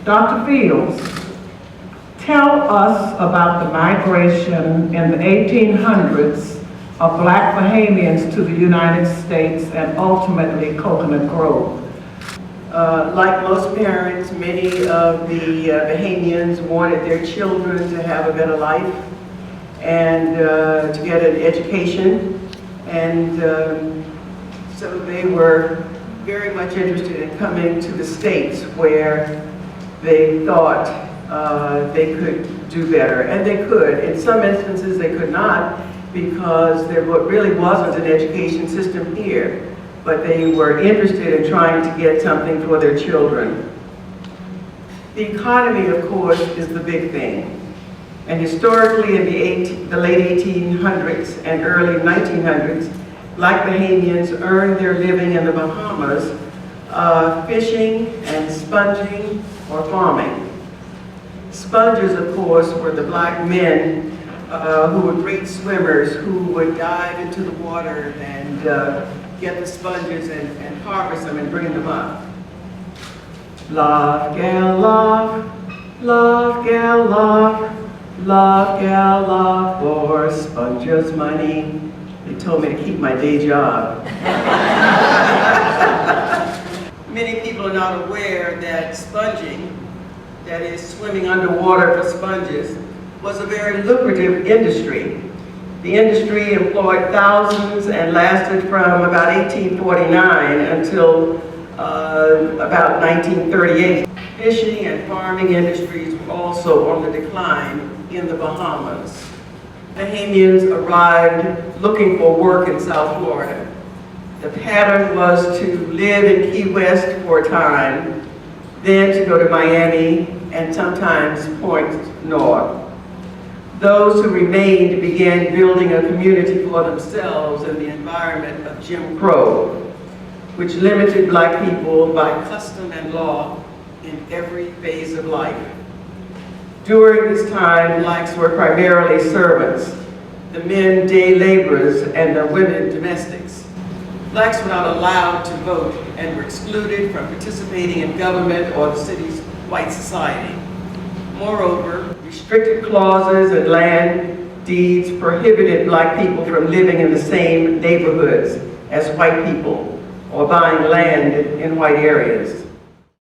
Dr. Fields, tell us about the migration in the 1800s of Black Bahamians to the United States and ultimately Coconut Grove. Like most parents, many of the Bahamians wanted their children to have a better life and to get an education. And so they were very much interested in coming to the States where they thought they could do better. And they could. In some instances they could not, because there really wasn't an education system here. But they were interested in trying to get something for their children. The economy, of course, is the big thing. And historically, in the late 1800s and early 1900s, Black Bahamians earned their living in the Bahamas fishing and sponging or farming. Spongers, of course, were the black men who were great swimmers, who would dive into the water and get the sponges and harvest them and bring them up. Love, gal, love, gal, love, gal, love for sponges money. They told me to keep my day job. Many people are not aware that sponging, that is swimming underwater for sponges, was a very lucrative industry. The industry employed thousands and lasted from about 1849 until about 1938. Fishing and farming industries were also on the decline in the Bahamas. Bahamians arrived looking for work in South Florida. The pattern was to live in Key West for a time, then to go to Miami and sometimes Point North. Those who remained began building a community for themselves in the environment of Jim Crow, which limited black people by custom and law in every phase of life. During this time, blacks were primarily servants, the men day laborers, and the women domestics. Blacks were not allowed to vote and were excluded from participating in government or the city's white society. Moreover, restricted clauses and land deeds prohibited black people from living in the same neighborhoods as white people or buying land in white areas.